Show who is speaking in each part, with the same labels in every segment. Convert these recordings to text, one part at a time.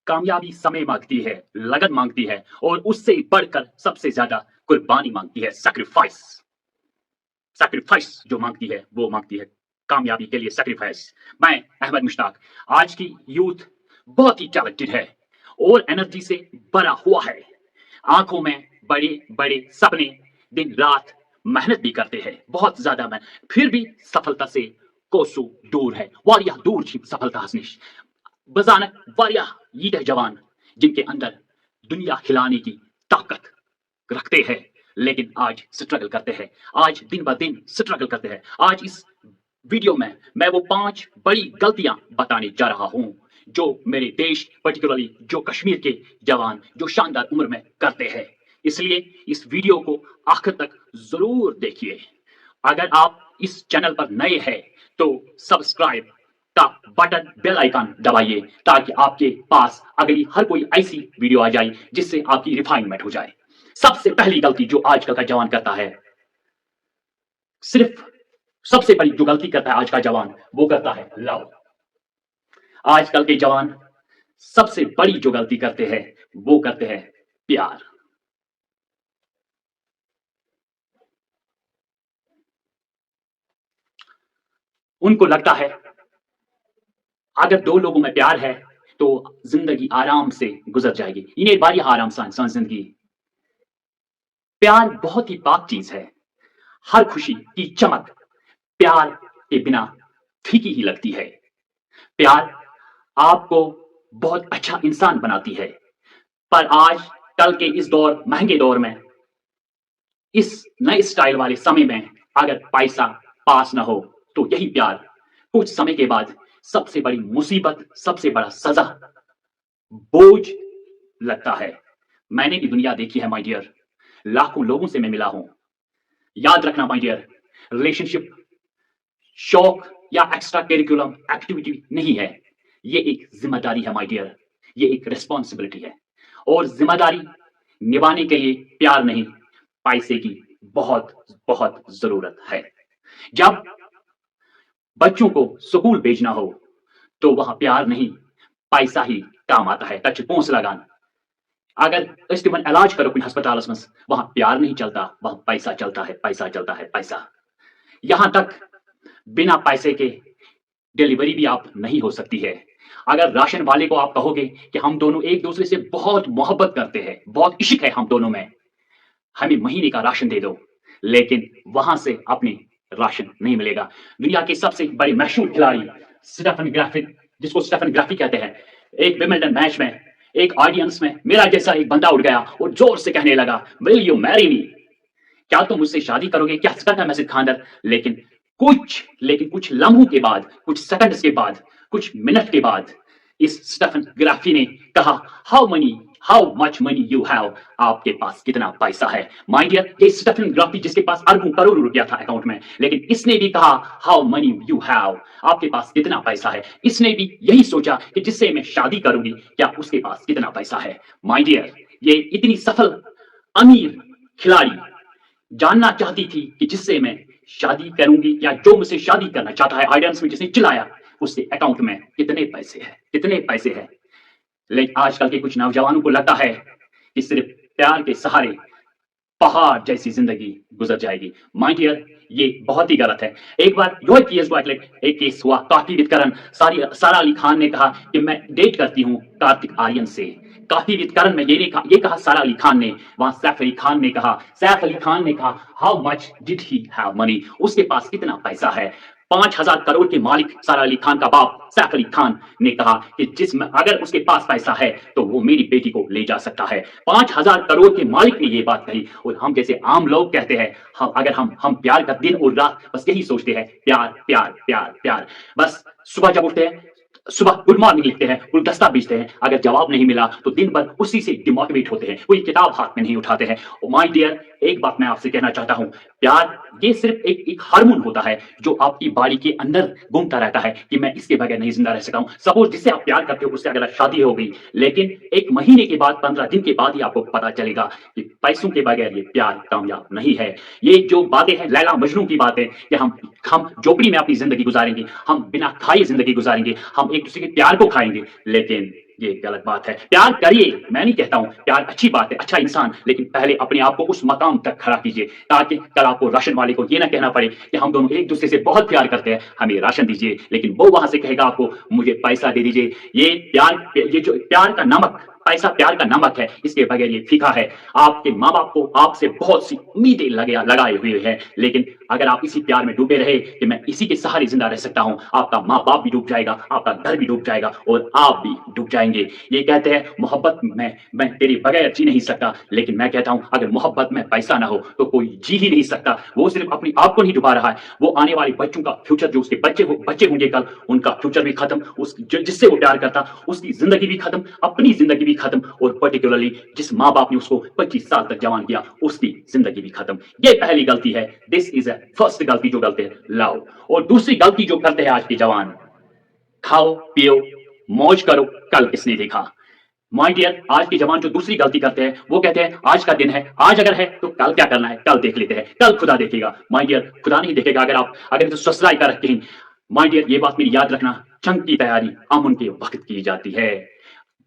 Speaker 1: कामयाबी समय मांगती है, लगन मांगती है और उससे बढ़कर सबसे ज्यादा कुर्बानी मांगती है, सैक्रिफाइस। सैक्रिफाइस जो मांगती है वो मांगती है कामयाबी के लिए सैक्रिफाइस। मैं अहमद मुश्ताक। आज की यूथ बहुत ही टैलेंटेड है और एनर्जी से भरा हुआ है। आंखों में बड़े बड़े सपने, दिन रात मेहनत भी करते हैं, बहुत ज्यादा मेहनत, फिर भी सफलता से कोसों दूर है, वारिया दूर छी सफलता हसनिश। बजानक वारिया यीट जवान जिनके अंदर दुनिया हिलाने की ताकत रखते हैं, लेकिन आज स्ट्रगल करते हैं, आज दिन ब दिन स्ट्रगल करते हैं। आज इस वीडियो में मैं वो 5 बड़ी गलतियां बताने जा रहा हूं जो मेरे देश, पर्टिकुलरली जो कश्मीर के जवान जो शानदार उम्र में करते हैं। इसलिए इस वीडियो को आखिर तक जरूर देखिए। अगर आप इस चैनल पर नए हैं तो सब्सक्राइब का बटन, बेल आइकन दबाइए ताकि आपके पास अगली हर कोई ऐसी वीडियो आ जाए जिससे आपकी रिफाइनमेंट हो जाए। सबसे पहली गलती जो आजकल का जवान करता है, सिर्फ सबसे बड़ी जो गलती करता है आज का जवान, वो करता है लव। आजकल के जवान सबसे बड़ी जो गलती करते हैं वो करते हैं प्यार। उनको लगता है अगर 2 लोगों में प्यार है तो जिंदगी आराम से गुजर जाएगी, इन्हें बारी आराम सान जिंदगी। प्यार बहुत ही पाक चीज है। हर खुशी की चमक प्यार के बिना फीकी ही लगती है। प्यार आपको बहुत अच्छा इंसान बनाती है, पर आज कल के इस दौर, महंगे दौर में, इस नए स्टाइल वाले समय में अगर पैसा पास ना हो तो यही प्यार कुछ समय के बाद सबसे बड़ी मुसीबत, सबसे बड़ा सजा, बोझ लगता है। मैंने भी दुनिया देखी है माय डियर, लाखों लोगों से मैं मिला हूं। याद रखना माय डियर, रिलेशनशिप शौक या एक्स्ट्रा करिकुलम एक्टिविटी नहीं है, ये एक जिम्मेदारी है माय डियर, ये एक रिस्पॉन्सिबिलिटी है। और जिम्मेदारी निभाने के लिए प्यार नहीं, पैसे की बहुत बहुत जरूरत है। जब बच्चों को स्कूल भेजना हो तो वहां प्यार नहीं, पैसा ही काम आता है। तच पोंस लगान, अगर इस्तेमाल इलाज करो कोई अस्पताल में, वहां प्यार नहीं चलता, वहां पैसा चलता है, पैसा चलता है, पैसा। यहां तक बिना पैसे के डिलीवरी भी आप नहीं हो सकती है। अगर राशन वाले को आप कहोगे कि हम दोनों एक दूसरे से बहुत मोहब्बत करते हैं, बहुत इश्क है हम दोनों में, हमें महीने का राशन दे दो, लेकिन वहां से अपने राशन नहीं मिलेगा। दुनिया के सबसे बड़े मशहूर खिलाड़ी स्टेफन ग्राफी, जिसको स्टेफन ग्राफी कहते हैं, एक विंबलडन मैच में एक ऑडियंस में मेरा जैसा एक बंदा उठ गया और जोर से कहने लगा, विल यू मैरी मी? क्या तुम मुझसे शादी करोगे? क्या करता मैसेज खानदर? लेकिन कुछ लम्हों के बाद, कुछ सेकंड्स के बाद, कुछ मिनट के बाद इस स्टेफन ग्राफी ने कहा, how much money you have? आपके पास कितना पैसा है? माय डियर, ये स्टेफन ग्राफी जिसके पास अरबों करोड़ों रुपया था अकाउंट में, लेकिन इसने भी कहा हाउ मनी यू हैव, आपके पास कितना पैसा है। इसने भी यही सोचा कि जिससे मैं शादी करूंगी क्या उसके पास कितना पैसा है। माय डियर, ये इतनी सफल अमीर खिलाड़ी जानना चाहती थी कि जिससे मैं शादी करूंगी या जो मुझसे शादी करना चाहता है, ऑडियंस में जिसने चिल्लाया, उसके अकाउंट में कितने पैसे हैं, कितने पैसे हैं। लेकिन आजकल के कुछ नौजवानों को लगता है कि सिर्फ प्यार के सहारे पहाड़ जैसी जिंदगी गुजर जाएगी। माय डियर, ये बहुत ही गलत है। एक बार एक केस हुआ काफी वितकरण। सारा अली खान ने कहा कि मैं डेट करती हूँ कार्तिक आर्यन से। काफी वितकरण में ये कहा सारा अली खान ने, वहां सैफ अली खान ने कहा how much did he have money, उसके पास कितना पैसा है। 5,000 करोड़ के मालिक सारा अली खान का बाप सैफ अली खान ने कहा कि अगर उसके पास पैसा है तो वो मेरी बेटी को ले जा सकता है। 5,000 करोड़ के मालिक ने ये बात कही। और हम जैसे आम लोग कहते हैं, हम प्यार का दिन और रात बस यही सोचते हैं, प्यार प्यार प्यार प्यार। बस सुबह जब उठते हैं, सुबह गुड मॉर्निंग लिखते हैं, गुलदस्ता भेजते हैं, अगर जवाब नहीं मिला तो दिन भर उसी से डिमोटिवेट होते हैं, कोई किताब हाथ में नहीं उठाते हैं। माय डियर, एक बात मैं आपसे कहना चाहता हूं, प्यार ये सिर्फ एक हार्मोन होता है जो आपकी बॉडी के अंदर घूमता रहता है कि मैं इसके बगैर नहीं जिंदा रह सकता हूं। सपोज जिससे आप प्यार करते हो उससे अगर शादी हो गई, लेकिन 1 महीने के बाद, 15 दिन के बाद ही आपको पता चलेगा कि पैसों के बगैर ये प्यार कामयाब नहीं है। ये जो बातें हैं लैला मजनू की बातें कि हम झोपड़ी में अपनी जिंदगी गुजारेंगे, हम बिना खाए जिंदगी गुजारेंगे, हम एक दूसरे के प्यार को खाएंगे, लेकिन ये गलत बात है। प्यार करिए, मैं नहीं कहता हूँ, प्यार अच्छी बात है, अच्छा इंसान, लेकिन पहले अपने आप को उस मकाम तक खड़ा कीजिए, ताकि कल आपको राशन वाले को ये ना कहना पड़े कि हम दोनों एक-दूसरे से बहुत प्यार करते हैं, हमें राशन दीजिए, लेकिन वो वहाँ से कहेगा आपको, मुझे पैसा दे दीजिए। ये जो प्यार का नमक, पैसा प्यार का नमक है, इसके बगैर ये फीका है। आपके माँ-बाप को आपसे बहुत सी उम्मीदें लगाए हुए हैं, लेकिन अगर आप इसी प्यार में डूबे रहे कि मैं इसी के सहारे ज़िंदा रह सकता हूँ, आपका माँ-बाप भी डूब जाएगा, आपका घर भी डूब जाएगा और आप भी डूब जाएँगे। ये कहते हैं मोहब्बत में मैं तेरे बगैर जी नहीं सकता, लेकिन मैं कहता हूँ अगर मोहब्बत में पैसा ना हो तो कोई जी ही नहीं सकता। वो सिर्फ़ अपने आप को नहीं डुबा रहा है, वो आने वाले बच्चों का फ्यूचर, जो उसके बच्चे होंगे कल, उनका फ्यूचर भी खत्म, जिससे वो प्यार करता, उसकी ज़िंदगी भी खत्म, अपनी ज़िंदगी भी खत्म, और पर्टिकुलरली जिस माँ-बाप ने उसको 25 साल तक जवान किया, उसकी ज़िंदगी भी खत्म। ये पहली गलती है। दिस इज़ अ फर्स्ट गलती जो करते हैं लव। और दूसरी गलती जो करते हैं आज के जवान, खाओ, पियो, मौज करो, कल किसने देखा। माय डियर, आज के जवान जो दूसरी गलती करते हैं, वो कहते हैं आज का दिन है, आज अगर है तो कल क्या करना है, कल देख लेते हैं, कल खुदा देखेगा। माय डियर, खुदा नहीं देखेगा अगर तो ससुराल का रखें। माय डियर, ये बात मेरी याद रखना, जंग की तैयारी अमन के वक्त की जाती है।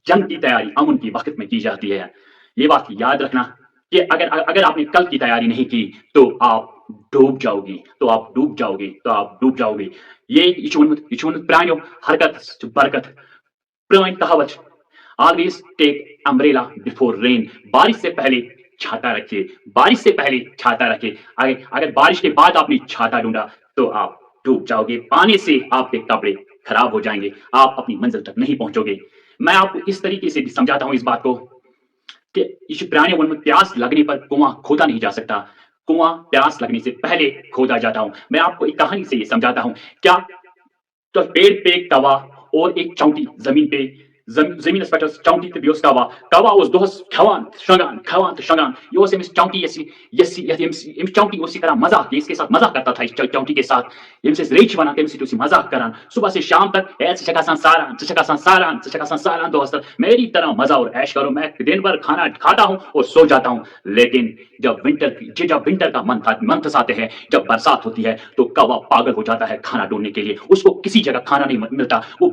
Speaker 1: जंग की तैयारी अमन की वक्त में की जाती है। ये बात याद रखना कि अगर आपने कल की तैयारी नहीं की तो आप डूब जाओगे, तो आप डूब जाओगे, तो आप डूब जाओगे। ये यशवंत प्राणियों, हरकत बरकत, प्रिवेंट कहावत, always take umbrella before rain. बारिश से पहले छाता रखिए, बारिश से पहले छाता रखिए। अगर बारिश के बाद आपने छाता ढूंढा तो आप डूब जाओगे, पानी से आपके कपड़े खराब हो जाएंगे, आप अपनी मंजिल तक नहीं पहुंचोगे। मैं आपको इस तरीके से भी समझाता हूं इस बात को कि इस पुराने वन में प्यास लगने पर कुआं खोदा नहीं जा सकता, कुआं प्यास लगने से पहले खोदा जाता हूं। मैं आपको एक कहानी से ये समझाता हूं। क्या तो पेड़ पे एक कौवा और एक चौंटी जमीन पे, zeminas pačios čauntyte bijos kava uz dos खवान शगान ये उसे मिस चौंटी इस चौंटी उसी तरह मजाक, इसके साथ मजाक करता था, इस चौंटी के साथ इनसे रेच बना के उसी मजाक करान सुबह से शाम तक ऐसे सारान दोस्त मेरी तरह मजा और ऐश करो, मैं दिन भर खाना खाता हूँ और सो जाता हूँ। लेकिन जब विंटर का मंथ आते हैं, जब बरसात होती है, तो कौवा पागल हो जाता है खाना ढूंढने के लिए, उसको किसी जगह खाना नहीं मिलता, वो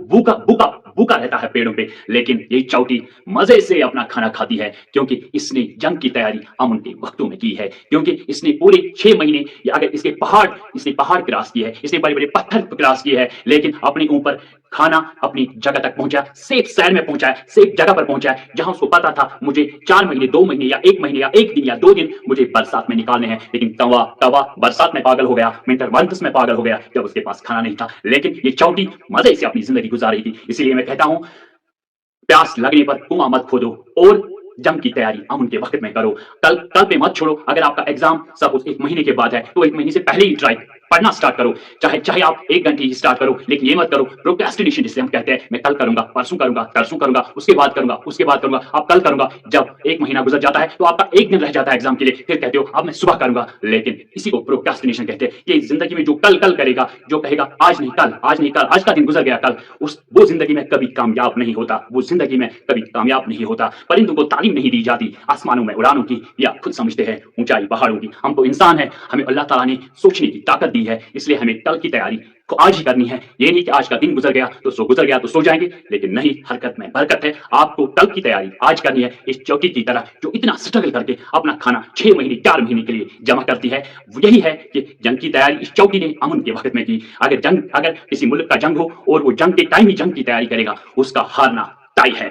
Speaker 1: भूखा रहता है पेड़ों पे। लेकिन ये चौटी मजे से अपना खाना खाती है, क्योंकि इसने जंग की तैयारी अमन के वक्तों में की है, क्योंकि इसने पूरे 6 महीने, या अगर इसने पहाड़ क्रॉस किए हैं, इसने बड़े बड़े पत्थर क्रॉस किए हैं, लेकिन अपने ऊपर खाना अपनी जगह तक पहुंचा, सेफ शहर में पहुंचा है, सेफ जगह पर पहुंचा है, जहां उसको पता था मुझे 4 महीने, 2 महीने या 1 महीने या 1 दिन या 2 दिन मुझे बरसात में निकालने हैं। लेकिन कौवा बरसात में पागल हो गया, विंटर मंथ्स में पागल हो गया, जब उसके पास खाना नहीं था। लेकिन ये चौटी मजे से अपनी जिंदगी गुजार रही थी। इसीलिए मैं कहता हूं, प्यास लगने पर कुआं मत खोदो और जंग की तैयारी अमन के वक्त में करो। कल पे मत छोड़ो। अगर आपका एग्जाम सपोज 1 महीने के बाद है, तो 1 महीने से पहले ही पढ़ना स्टार्ट करो, चाहे आप 1 घंटे ही स्टार्ट करो, लेकिन ये मत करो प्रोक्रेस्टिनेशन, जिसे हम कहते हैं, मैं कल करूंगा, परसों करूंगा, उसके बाद करूंगा। आप कल करूंगा, जब 1 महीना गुजर जाता है तो आपका 1 दिन रह जाता है एग्जाम के लिए, फिर कहते हो अब मैं सुबह करूंगा। लेकिन इसी को प्रोक्रेस्टिनेशन कहते हैं। ये जिंदगी में जो कल करेगा, जो कहेगा आज नहीं कल, आज का दिन गुजर गया कल, वो जिंदगी में कभी कामयाब नहीं होता, वो जिंदगी में कभी कामयाब नहीं होता। परिंदों को तालीम नहीं दी जाती आसमानों में उड़ानों की, या खुद समझते हैं ऊंचाई पहाड़ों की। हम तो इंसान हैं, हमें अल्लाह ताला ने सोचने की ताकत दी है, इसलिए हमें कल की तैयारी को आज ही करनी है। ये नहीं कि आज का दिन गुजर गया तो सो जाएंगे, लेकिन नहीं, हरकत में बरकत है। आपको कल की तैयारी आज करनी है, इस चौकी की तरह जो इतना स्ट्रगल करके अपना खाना 6 महीने 4 महीने के लिए जमा करती है। यही है कि जंग की तैयारी इस चौकी ने अमन के वक्त में की। अगर किसी मुल्क का जंग हो और वो जंग के टाइम ही जंग की तैयारी करेगा, उसका हारना तय है।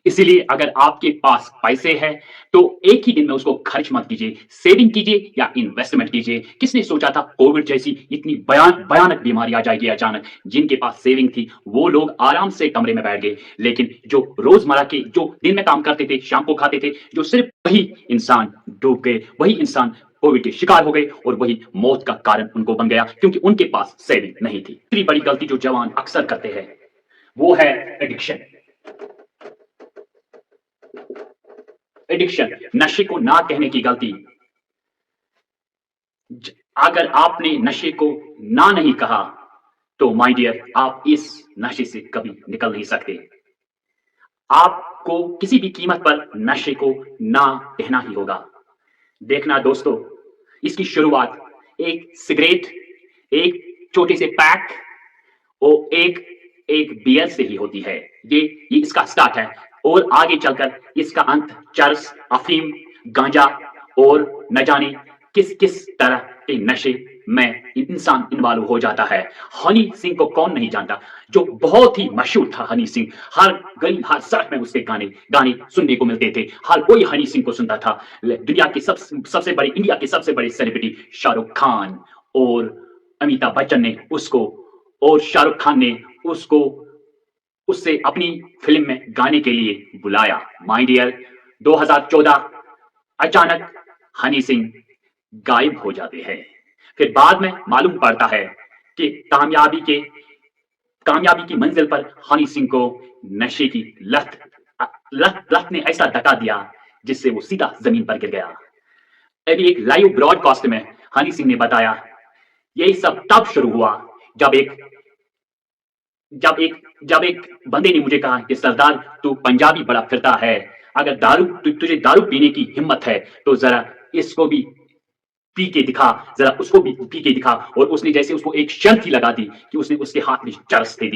Speaker 1: इसीलिए अगर आपके पास पैसे हैं तो एक ही दिन में उसको खर्च मत कीजिए, सेविंग कीजिए या इन्वेस्टमेंट कीजिए। किसने सोचा था कोविड जैसी इतनी भयानक बीमारी आ जाएगी अचानक। जिनके पास सेविंग थी वो लोग आराम से कमरे में बैठ गए, लेकिन जो रोजमर्रा के, जो दिन में काम करते थे, शाम को खाते थे, जो सिर्फ वही इंसान डूब गए, वही इंसान कोविड के शिकार हो गए, और वही मौत का कारण उनको बन गया, क्योंकि उनके पास सेविंग नहीं थी। तीसरी बड़ी गलती जो जवान अक्सर करते हैं वो है एडिक्शन। नशे को ना कहने की गलती। अगर आपने नशे को ना नहीं कहा तो माय डियर, आप इस नशे से कभी निकल नहीं सकते। आपको किसी भी कीमत पर नशे को ना कहना ही होगा। देखना दोस्तों, इसकी शुरुआत एक सिगरेट, एक छोटे से पैक और एक ایک بیئر سے ہی ہوتی ہے. یہ اس کا سٹارٹ ہے اور آگے چل کر اس کا انت چرس، افیم، گانجا اور نہ جانے کس کس طرح کے نشے میں انسان انوالو ہو جاتا ہے. ہنی سنگھ کو کون نہیں جانتا، جو بہت ہی مشہور تھا. ہنی سنگھ ہر گلی ہر سڑک میں اس کے گانے سننے کو ملتے تھے. ہر کوئی ہنی سنگھ کو سنتا تھا. دنیا کے سب سے بڑے انڈیا کے سب سے بڑے سیلیبریٹی شاہ رخ خان اور امیتابھ بچن نے اس کو، اور شاہ رخ خان نے اس سے اپنی فلم میں گانے کے لیے بلایا. مائی ڈیئر، 2014 اچانک ہنی سنگھ غائب ہو جاتے ہیں. پھر بعد میں معلوم پڑتا ہے کہ کامیابی کی منزل پر ہنی سنگھ کو نشے کی لت نے ایسا دھکا دیا جس سے وہ سیدھا زمین پر گر گیا. ابھی ایک لائیو براڈ کاسٹ میں ہنی سنگھ نے بتایا یہ سب تب شروع ہوا جب ایک بندے نے مجھے کہا کہ سردار تو پنجابی بڑا پھرتا ہے، اگر تجھے دارو پینے کی ہمت ہے تو ذرا اس کو بھی پی کے دکھا، ذرا اس کو بھی پی کے دکھا. اور اس نے جیسے اس کو ایک شرط ہی لگا دی کہ اس نے اس کے ہاتھ میں چرس دے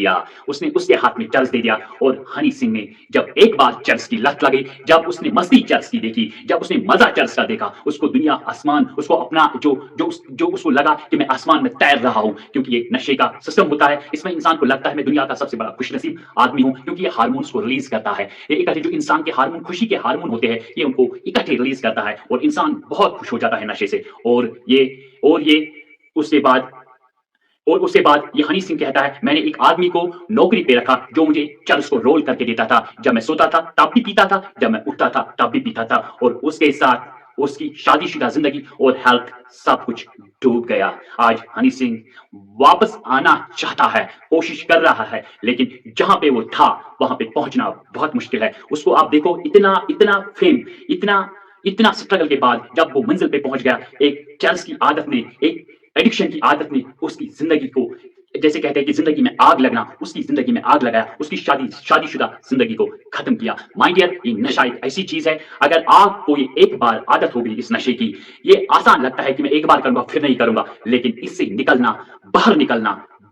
Speaker 1: دیا. اور ہنی سنگھ نے جب ایک بار چرس کی لت لگی، جب اس نے مستی چرس کی دیکھی، جب اس نے مزہ چرس کا دیکھا، اس کو دنیا آسمان، اس کو اپنا جو اس کو لگا کہ میں آسمان میں تیر رہا ہوں. کیونکہ یہ نشے کا سسٹم ہوتا ہے، اس میں انسان کو لگتا ہے میں دنیا کا سب سے بڑا خوش نصیب آدمی ہوں، کیونکہ یہ ہارمونس کو ریلیز کرتا ہے. یہ اکٹھے جو انسان کے ہارمون، خوشی کے ہارمون ہوتے ہیں، یہ ان کو اکٹھے ریلیز کرتا ہے اور انسان بہت خوش ہو جاتا ہے نشے سے. اور اس کے بعد یہ ہنی سنگھ کہتا ہے میں نے ایک آدمی کو نوکری پہ رکھا جو مجھے چرس کو رول کر کے دیتا تھا. جب میں سوتا تھا تب بھی پیتا تھا، جب میں اٹھتا تھا تب بھی پیتا تھا. اور اس کے ساتھ اس کی شادی شدہ زندگی اور ہیلتھ سب کچھ ڈوب گیا. آج ہنی سنگھ واپس آنا چاہتا ہے، کوشش کر رہا ہے، لیکن جہاں پہ وہ تھا وہاں پہ پہنچنا بہت مشکل ہے. اس کو آپ دیکھو، اتنا فیم، اتنا سٹرگل کے بعد جب وہ منزل پہ پہنچ گیا، ایک چرس کی عادت نے، ایک ایڈکشن کی عادت نے اس کی زندگی کو، جیسے کہتے ہیں کہ زندگی میں آگ لگنا، اس کی زندگی میں آگ لگایا، اس کی شادی شدہ زندگی کو ختم کیا. مائی ڈیئر، یہ نشہ ایک ایسی چیز ہے، اگر آپ کو یہ ایک بار عادت ہو گئی اس نشے کی، یہ آسان لگتا ہے کہ میں ایک بار کروں گا پھر نہیں کروں گا، لیکن اس سے نکلنا،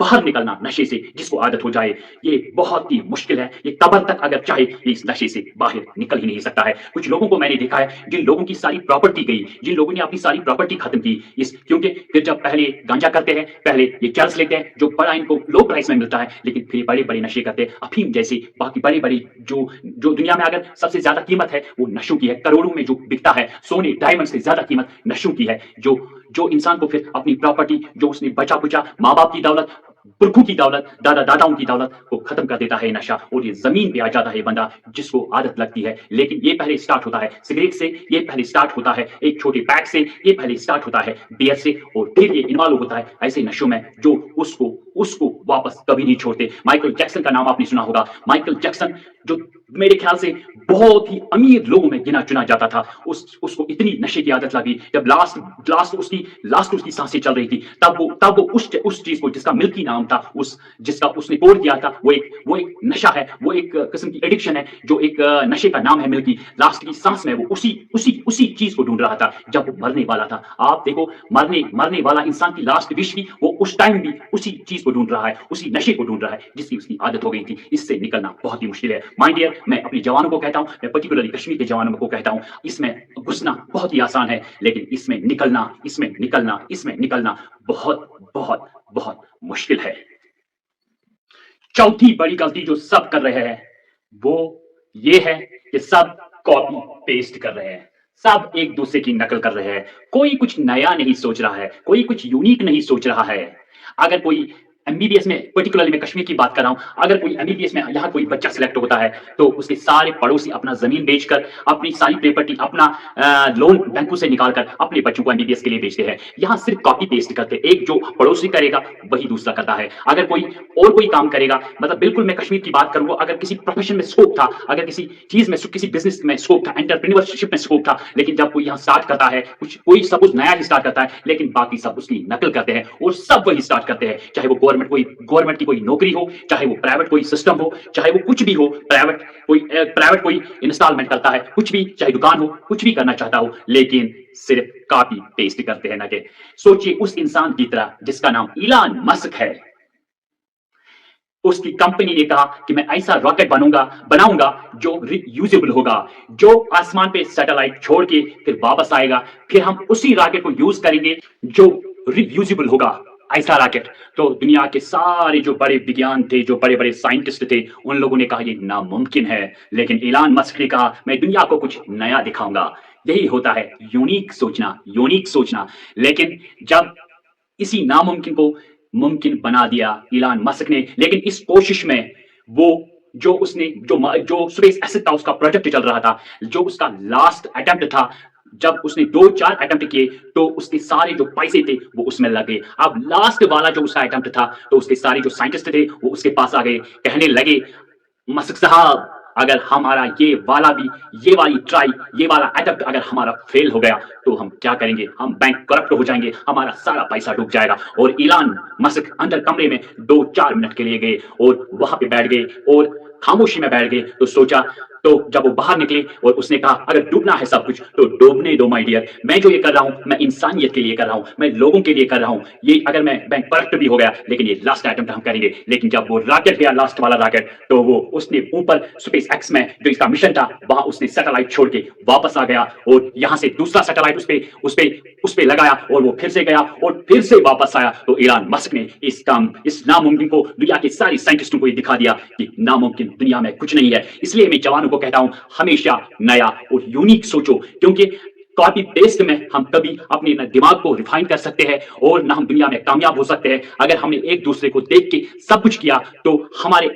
Speaker 1: باہر نکلنا نشے سے جس کو عادت ہو جائے، یہ بہت ہی مشکل ہے. یہ قبر تک اگر چاہے یہ اس نشے سے باہر نکل ہی نہیں سکتا ہے. کچھ لوگوں کو میں نے دیکھا ہے جن لوگوں کی ساری پراپرٹی گئی، جن لوگوں نے اپنی ساری پراپرٹی ختم کی، کیونکہ پھر جب پہلے گانجا کرتے ہیں، پہلے یہ چرس لیتے ہیں جو بڑا ان کو لو پرائس میں ملتا ہے، لیکن پھر بڑے بڑے نشے کرتے ہیں، افیم جیسے باقی بڑے جو دنیا میں اگر سب سے زیادہ قیمت ہے وہ نشوں کی ہے. کروڑوں میں جو بکتا ہے، سونے ڈائمنڈ سے زیادہ قیمت نشوں کی ہے. جو انسان کو پھر اپنی پراپرٹی، جو اس نے بچا کچا، ماں باپ کی دولت، پرکھوں کی دولت، دادا داداؤں کی دولت کو ختم کر دیتا ہے نشہ. اور یہ زمین پہ آ جاتا ہے بندہ جس کو عادت لگتی ہے. لیکن یہ پہلے سٹارٹ ہوتا ہے سگریٹ سے، یہ پہلے سٹارٹ ہوتا ہے ایک چھوٹے پیک سے، یہ پہلے سٹارٹ ہوتا ہے بیئر سے، اور پھر یہ انوالو ہوتا ہے ایسے نشوں میں جو اس کو واپس کبھی نہیں چھوڑتے. مائیکل جیکسن کا نام آپ نے سنا ہوگا. مائیکل جیکسن جو میرے خیال سے بہت ہی امیر لوگوں میں گنا چنا جاتا تھا، اس کو اتنی نشے کی عادت لگی، جب لاسٹ اس کی سانسیں چل رہی تھی، تب وہ اس چیز کو جس کا ملکی نام تھا، جس کا اس نے کوڈ کیا تھا، وہ ایک نشہ ہے، وہ ایک قسم کی ایڈکشن ہے، جو ایک نشے کا نام ہے ملکی. لاسٹ کی سانس میں وہ اسی چیز کو ڈھونڈ رہا تھا جب وہ مرنے والا تھا. آپ دیکھو، مرنے والا انسان کی لاسٹ وش بھی وہ اس ٹائم بھی اسی چیز کو ڈھونڈ رہا ہے، اسی نشے کو ڈھونڈ رہا ہے جس کی اس کی عادت ہو گئی تھی. اس سے نکلنا بہت ہی مشکل ہے. مائی ڈیئر، میں اپنے جوانوں کو کہتا ہوں، میں پرٹیکولرلی کشمیر کے جوانوں کو کہتا ہوں، اس میں گھسنا بہت ہی آسان ہے، لیکن اس میں نکلنا بہت بہت بہت مشکل ہے. چوتھی بڑی غلطی جو سب کر رہے ہیں وہ یہ ہے کہ سب کاپی پیسٹ کر رہے ہیں، سب ایک دوسرے کی نقل کر رہے ہیں. کوئی کچھ نیا نہیں سوچ رہا ہے، کوئی کچھ یونیک نہیں سوچ رہا ہے. اگر کوئی ایم بی بی ایس میں، پرٹیکولرلی میں کشمیر کی بات کر رہا ہوں، اگر کوئی ایم بی بی ایس میں یہاں کوئی بچہ سلیکٹ ہوتا ہے تو اس کے سارے پڑوسی اپنا زمین بیچ کر، اپنی ساری پراپرٹی، اپنا لون بینکوں سے نکال کر اپنے بچوں کو ایم بی بی ایس کے لیے بیچتے ہیں. یہاں صرف کاپی پیسٹ کرتے، ایک جو پڑوسی کرے گا وہی دوسرا کرتا ہے. اگر کوئی کام کرے گا، مطلب بالکل میں کشمیر کی بات کروں گا، اگر کسی پروفیشن میں اسکوپ تھا، اگر کسی چیز میں، کسی بزنس میں اسکوپ تھا، انٹرپرینیورشپ میں اسکوپ تھا، لیکن جب کوئی یہاں اسٹارٹ کرتا ہے، کوئی سب کچھ نیا ہی اسٹارٹ کرتا ہے، لیکن باقی سب اس کی نقل کرتے ہیں اور سب وہی اسٹارٹ کرتے ہیں. چاہے وہ گورنمنٹ کی کوئی نوکری ہو، چاہے وہ پرائیویٹ کوئی سسٹم ہو، چاہے وہ کچھ بھی ہو، پرائیویٹ کوئی انسٹالمنٹ کرتا ہے، کچھ بھی، چاہے دکان ہو، کچھ بھی کرنا چاہتا ہو، لیکن صرف کاپی پیسٹ کرتے ہیں. نہ کہ سوچئے اس انسان کی طرح جس کا نام ایلان مسک ہے. उसकी कंपनी ने कहा कि मैं ऐसा रॉकेट बनाऊंगा जो रीयूजेबल होगा, जो आसमान पे सैटेलाइट छोड़ के फिर वापस आएगा, फिर हम उसी रॉकेट को यूज करेंगे जो रीयूजेबल होगा, ऐसा रॉकेट। तो दुनिया के सारे जो बड़े विज्ञान थे, जो बड़े बड़े साइंटिस्ट थे, उन लोगों ने कहा ये नामुमकिन है, लेकिन इलान मस्क ने कहा मैं दुनिया को कुछ नया दिखाऊंगा। यही होता है यूनिक सोचना, यूनिक सोचना। लेकिन जब इसी नामुमकिन को मुमकिन बना दिया इलान मस्क ने, लेकिन इस कोशिश में वो जो उसने जो स्पेस एक्स था, उसका प्रोजेक्ट चल रहा था, जो उसका लास्ट अटेम्प्ट था, जब उसने 2-4 अटेम्प्ट किए तो उसके सारे जो पैसे थे वो उसमें लग गए। अब लास्ट वाला जो उसका अटेम्प्ट था, तो उसके सारे जो साइंटिस्ट थे वो उसके पास आ गए, कहने लगे मस्क साहब, अगर हमारा ये वाली ट्राई, ये वाला अटेम्प्ट अगर हमारा फेल हो गया तो हम क्या करेंगे? हम बैंक करप्ट हो जाएंगे, हमारा सारा पैसा डूब जाएगा। और इलान मस्क अंदर कमरे में 2-4 मिनट के लिए गए और वहां पे बैठ गए और खामोशी में बैठ गए। तो सोचा, तो जब वो बाहर निकले और उसने कहा अगर डूबना है सब कुछ तो डूबने दो माय डियर, मैं जो ये कर रहा हूं मैं इंसानियत के लिए कर रहा हूं, मैं लोगों के लिए कर रहा हूं। ये अगर मैं बैंक करप्ट भी हो गया लेकिन ये लास्ट अटेम्प्ट हम करेंगे। लेकिन जब वो रॉकेट गया, लास्ट वाला रॉकेट, तो वो उसने ऊपर स्पेस एक्स में जो इसका मिशन था वहां उसने सैटेलाइट छोड़ के वापस आ गया और यहां से दूसरा सैटेलाइट उस पे लगाया और वो फिर से गया और फिर से वापस आया। तो इलान मस्क ने इस नामुमकिन को दुनिया के सारे साइंटिस्टों को ये दिखा दिया कि नामुमकिन दुनिया में कुछ नहीं है। इसलिए मैं जवानों को कहता हूं हमेशा नया और यूनिक सोचो, क्योंकि कॉपी पेस्ट में हम कभी अपने दिमाग को रिफाइन कर सकते हैं और ना हम दुनिया में कामयाब हो सकते हैं। अगर हमने एक दूसरे को देख के सब कुछ किया तो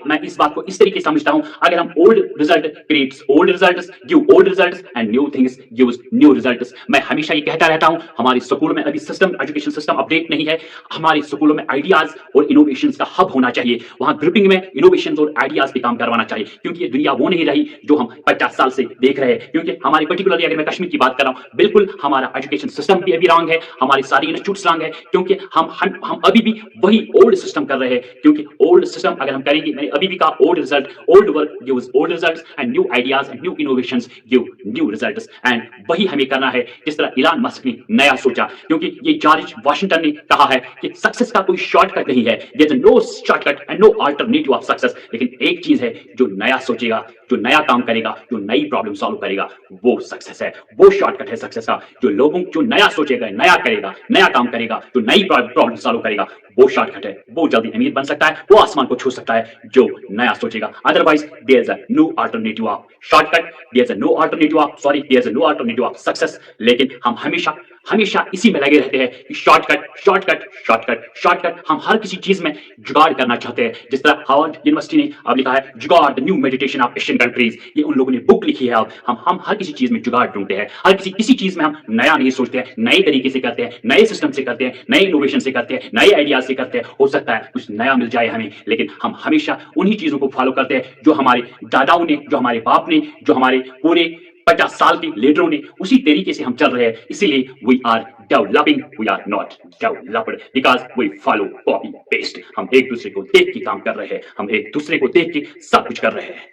Speaker 1: मैं इस बात को इस तरीके से समझता हूं, अगर हम old result creates old results, give old results and new things gives new results. मैं हमेशा ये कहता रहता हूं, हमारे स्कूल में अभी एजुकेशन सिस्टम अपडेट नहीं है। हमारे स्कूलों में आइडियाज और इनोवेशन का हब होना चाहिए, वहां ग्रुपिंग में इनोवेशन और आइडियाज पे काम करवाना चाहिए, क्योंकि ये दुनिया वो नहीं रही जो हम 50 साल से देख रहे हैं। क्योंकि हमारी पर्टिकुलरली अगर मैं कश्मीर की बात कर रहा हूं, बिल्कुल हमारा एजुकेशन सिस्टम भी अभी रॉन्ग है, हमारे सारे इंस्टीट्यूट्स रॉन्ग है, क्योंकि हम अभी भी वही ओल्ड सिस्टम कर रहे हैं। क्योंकि ओल्ड सिस्टम अगर हम करेंगे, मैंने अभी भी कहा old result, old work gives old results and new ideas and new innovations give new results. And वही हमें करना है जिस तरह इलान मस्क ने नया सोचा। क्योंकि ये जॉर्ज वाशिंगटन ने कहा है कि सक्सेस का कोई शॉर्टकट नहीं है, there is no shortcut and no alternative of success. लेकिन एक चीज है, जो नया सोचेगा, जो नया काम करेगा, जो नई प्रॉब्लम सॉल्व करेगा, वो सक्सेस है, वो शॉर्टकट है सक्सेस का। जो नया सोचेगा, नया करेगा, नया काम करेगा, जो नई प्रॉब्लम सॉल्व करेगा, वो शॉर्टकट है। वो जल्दी अमीर बन सकता है, वो आसमान को छू सकता है जो नया सोचेगा। Otherwise there is a no alternative of shortcut, there is a no alternative of there is a no alternative of success. लेकिन हम हमेशा हमेशा इसी में लगे रहते हैं कि शॉर्टकट शॉर्टकट शॉर्टकट शॉर्टकट। हम हर किसी चीज में जुगाड़ करना चाहते हैं। जिस तरह हार्वर्ड यूनिवर्सिटी ने अब लिखा है जुगाड़ the new meditation of Asian countries, ये उन लोगों ने बुक लिखी है। अब हम हर किसी चीज में जुगाड़ ढूंढते हैं, हर किसी चीज में हम नया नहीं सोचते हैं, नए तरीके से करते हैं, नए सिस्टम से करते हैं, नए इनोवेशन से करते हैं, नए आइडियाज से करते हैं। हो सकता है कुछ नया मिल जाए हमें, लेकिन हम हमेशा उन्हीं चीजों को फॉलो करते हैं जो हमारे दादाओं ने, जो हमारे बाप ने, जो हमारे पूरे 50 साल के लीडरों ने, उसी तरीके से हम चल रहे हैं। इसीलिए we are developing, we are not developed, because we follow copy paste. हम एक दूसरे को देख के काम कर रहे हैं, हम एक दूसरे को देख के सब कुछ कर रहे हैं।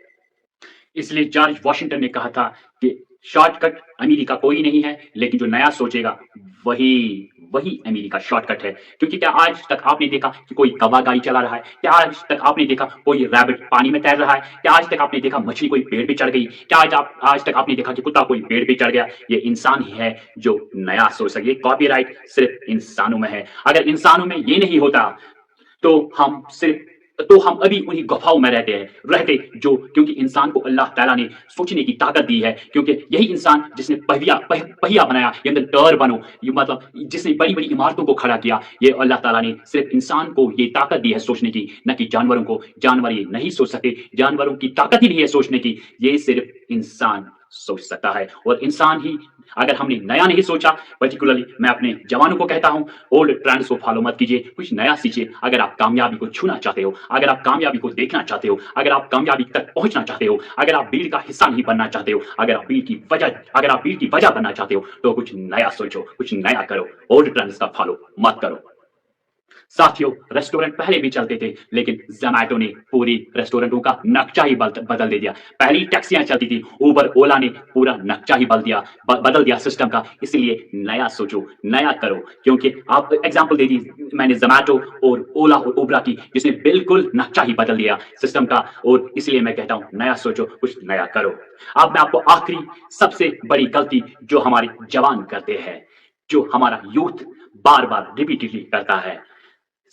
Speaker 1: इसलिए जॉर्ज वॉशिंगटन ने कहा था कि शॉर्टकट अमीरी का कोई नहीं है, लेकिन जो नया सोचेगा वही वही अमीरी का शॉर्टकट है। क्योंकि क्या आज तक आपने देखा कि कोई कौवा गाड़ी चला रहा है? क्या आज तक आपने देखा कोई रैबिट पानी में तैर रहा है? क्या आज तक आपने देखा मछली कोई पेड़ पे चढ़ गई? क्या आज तक आपने देखा कि कुत्ता कोई पेड़ पे चढ़ गया? ये इंसान ही है जो नया सोच सके। कॉपीराइट सिर्फ इंसानों में है। अगर इंसानों में ये नहीं होता तो हम अभी उन्हीं गुफाओं में रहते जो, क्योंकि इंसान को अल्लाह ताला ने सोचने की ताकत दी है। क्योंकि यही इंसान जिसने पहिया बनाया, ये टावर बनो, ये मतलब जिसने बड़ी बड़ी इमारतों को खड़ा किया, ये अल्लाह ताला ने सिर्फ इंसान को ये ताकत दी है सोचने की, न कि जानवरों को। जानवर ये नहीं सोच सकते, जानवरों की ताकत ही नहीं है सोचने की, ये सिर्फ इंसान सोच सकता है। और इंसान ही, अगर हमने नया नहीं सोचा, पर्टिकुलरली मैं अपने जवानों को कहता हूं, ओल्ड ट्रेंड्स को फॉलो मत कीजिए, कुछ नया सीखिए। अगर आप कामयाबी को छूना चाहते हो, अगर आप कामयाबी को देखना चाहते हो, अगर आप कामयाबी तक पहुंचना चाहते हो, अगर आप भीड़ का हिस्सा नहीं बनना चाहते हो, अगर आप भीड़ की वजह बनना चाहते हो, तो कुछ नया सोचो, कुछ नया करो, ओल्ड ट्रेंड्स का फॉलो मत करो। साथियों, रेस्टोरेंट पहले भी चलते थे, लेकिन ज़ोमैटो ने पूरी रेस्टोरेंटों का नक्शा ही बदल दे दिया। पहली टैक्सियाँ चलती थी, उबर, ओला ने पूरा नक्शा ही बदल दिया सिस्टम का। इसलिए नया सोचो, नया करो, क्योंकि आप एग्ज़ाम्पल दे दी मैंने ज़ोमैटो और ओला और उबरा की, जिसने बिल्कुल नक्शा ही बदल दिया सिस्टम का। और इसलिए मैं कहता हूँ, नया सोचो, कुछ नया करो। अब मैं आपको आखिरी सबसे बड़ी गलती जो हमारे जवान करते हैं, जो हमारा यूथ बार-बार रिपीटेडली करता है,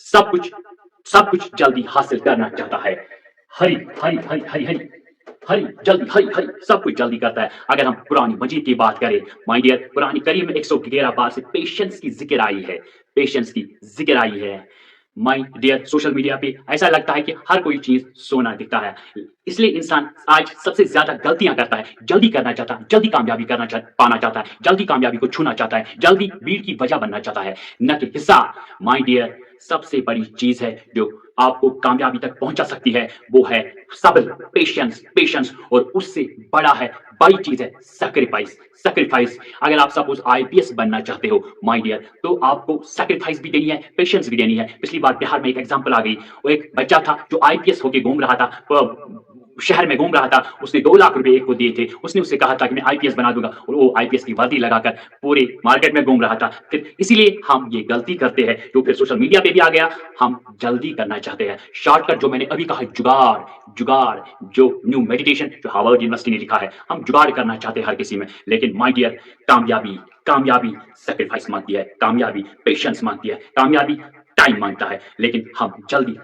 Speaker 1: सब कुछ सब कुछ जल्दी हासिल करना चाहता है। हरी, हरी, हरी, हरी, हरी, हरी, जल्दी, हरी, हरी, सब कुछ जल्दी करता है। अगर हम कुरान मजीद की बात करें, माय डियर, कुरान करीम में 111 बार से पेशेंस की ज़िक्र आई है, पेशेंस की ज़िक्र आई है। माय डियर, सोशल मीडिया पे ऐसा लगता है कि हर कोई चीज़ सोना दिखता है। इसलिए इंसान आज सबसे ज़्यादा गलतियाँ करता है, जल्दी करना चाहता है, जल्दी कामयाबी पाना चाहता है, जल्दी कामयाबी को छूना चाहता है, जल्दी भीड़ की वजह बनना चाहता है, न कि हिस्सा। माय डियर, सबसे बड़ी चीज़ है जो आपको कामयाबी तक पहुँचा सकती है, वो है सब्र, पेशेंस, पेशेंस, और उससे बड़ी चीज़ है सैक्रिफाइस, सैक्रिफाइस। अगर आप सपोज़ आईपीएस बनना चाहते हो माय डियर, तो आपको सैक्रिफाइस भी देनी है, पेशेंस भी देनी है। पिछली बार बिहार में एक एग्ज़ाम्पल आ गई, वो एक बच्चा था जो आईपीएस होके घूम रहा था, शहर में घूम रहा था, उसने 2 लाख रुपए एक को दिए थे, उसने उससे कहा था कि मैं आईपीएस बना दूँगा, और वो आईपीएस की वर्दी लगाकर पूरे मार्केट में घूम रहा था। फिर इसीलिए हम ये गलती करते हैं, जो फिर सोशल मीडिया पे भी आ गया, हम जल्दी करना चाहते हैं। शॉर्टकट जो मैंने अभी कहा, जुगाड़, जुगाड़, जो न्यू मेडिटेशन जो हार्वर्ड यूनिवर्सिटी ने लिखा है, हम जुगाड़ करना चाहते हैं हर किसी में। लेकिन माय डियर, कामयाबी कामयाबी सैक्रिफाइस माँगती है, कामयाबी पेशेंस माँगती है, कामयाबी टाइम माँगता है। लेकिन हम जल्दी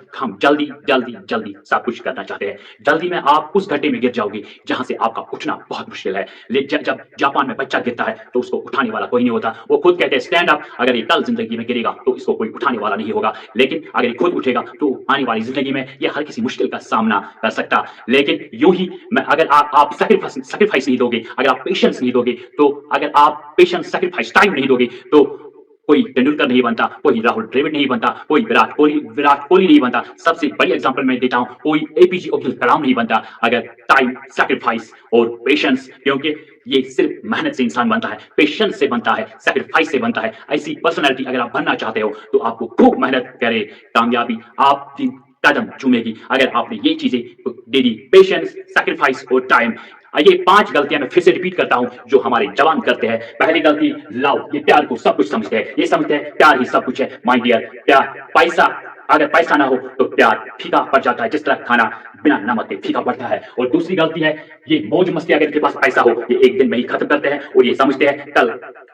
Speaker 1: सब कुछ करना चाहते हैं। जल्दी में आप उस गड्ढे में गिर जाओगे जहाँ से आपका उठना बहुत मुश्किल है। जब जापान में बच्चा गिरता है तो उसको उठाने वाला कोई नहीं होता। वो खुद कहते हैं स्टैंड अप, अगर ये कल ज़िंदगी में गिरेगा तो इसको कोई उठाने वाला नहीं होगा। लेकिन अगर ये खुद उठेगा तो आने वाली ज़िंदगी में ये हर किसी मुश्किल का सामना कर सकता। लेकिन यूँ ही अगर आप सैक्रिफाइस नहीं दोगे, अगर आप पेशेंस नहीं दोगे, तो अगर आप पेशेंस, सैक्रिफाइस, टाइम नहीं दोगे, तो कोई तेंदुलकर नहीं बनता, कोई राहुल द्रविड़ नहीं बनता, कोई विराट कोहली नहीं बनता। सबसे बड़ी एग्जांपल मैं देता हूँ, कोई एपीजे अब्दुल कलाम नहीं बनता अगर टाइम, सैक्रिफाइस और पेशेंस, क्योंकि ये सिर्फ मेहनत से इंसान बनता है, पेशेंस से बनता है, सैक्रिफाइस से बनता है। ऐसी पर्सनैलिटी अगर आप बनना चाहते हो तो आपको खूब मेहनत करे, कामयाबी आपकी कदम चूमेगी अगर आपने ये चीजें दे दी, पेशेंस, सैक्रिफाइस और टाइम। ये 5 गलतियां मैं फिर से रिपीट करता हूं जो हमारे जवान करते हैं। पहली गलती, लव, ये प्यार को सब कुछ समझते हैं, ये समझते हैं प्यार ही सब कुछ है। माय डियर, प्यार, पैसा, अगर पैसा ना हो तो प्यार फीका पड़ जाता है, जिस तरह खाना बिना नमक के फीका पड़ता है। और दूसरी गलती है, ये मौज मस्ती, अगर इनके पास पैसा हो ये एक दिन में ही खत्म करते हैं और ये समझते हैं कल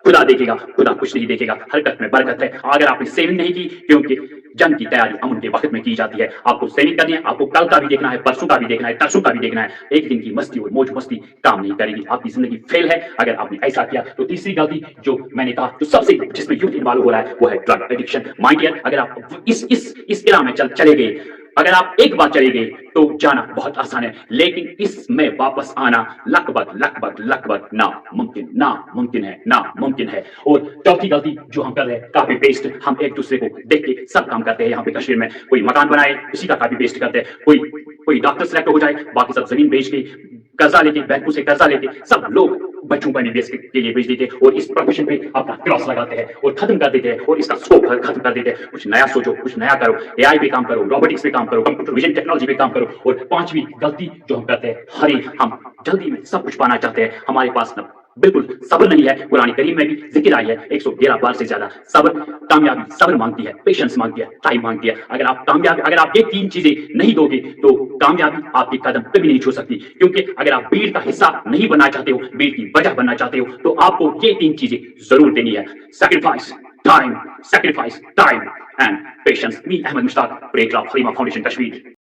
Speaker 1: खुदा देखेगा। खुदा कुछ नहीं देखेगा, हरकत में बरकत है। अगर आपने सेविंग नहीं की, क्योंकि जंग की तैयारी अमन के वक्त में की जाती है, आपको सेविंग करनी है, आपको कल का भी देखना है, परसों का भी देखना है, तरसों का भी देखना है। एक दिन की मस्ती और मौज मस्ती काम नहीं करेगी, आपकी जिंदगी फेल है अगर आपने ऐसा किया। तो तीसरी गलती जो मैंने कहा, जो सबसे जिसमें यूथ इन्वॉल्व हो रहा है, वो है ड्रग एडिक्शन। माय डियर, अगर आप इस इरा में चले गए, अगर आप एक बार चले गए तो जाना बहुत आसान है, लेकिन इसमें वापस आना लगभग नामुमकिन है। और चौथी गलती जो हम कर रहे हैं, कॉपी पेस्ट। हम एक दूसरे को देख के सब काम करते हैं। यहाँ पे कश्मीर में कोई मकान बनाए, उसी का कॉपी पेस्ट करते हैं। कोई डॉक्टर सेलेक्ट हो जाए, बाकी सब जमीन बेच के, कर्जा लेके, बैंकों से कर्जा लेके सब लोग बच्चों पर निवेश के लिए बेच देते हैं और इस प्रोफेशन पे अपना क्रॉस लगाते हैं और खत्म कर देते हैं और इसका स्कोप खत्म कर देते हैं। कुछ नया सोचो, कुछ नया करो, एआई पे काम करो, रोबोटिक्स पे काम करो, कंप्यूटर विजन टेक्नोलॉजी पे काम करो। और 5वीं गलती जो हम करते हैं, हम जल्दी में सब कुछ पाना चाहते हैं, हमारे पास न बिल्कुल सब्र नहीं है। कुरान करीम में भी जिक्र आई है 111 बार से ज्यादा। सब्र, कामयाबी सब्र मांगती है, पेशेंस मांगती है, टाइम मांगती है। अगर आप ये 3 चीजें नहीं दोगे तो कामयाबी आपकी कदम कभी नहीं छू सकती। क्योंकि अगर आप भीड़ का हिस्सा नहीं बनना चाहते हो, भीड़ की वजह बनना चाहते हो, तो आपको ये 3 चीजें जरूर देनी है, sacrifice time and patience. Me Ahmad Mushtaq, part of Halima Foundation Kashmir.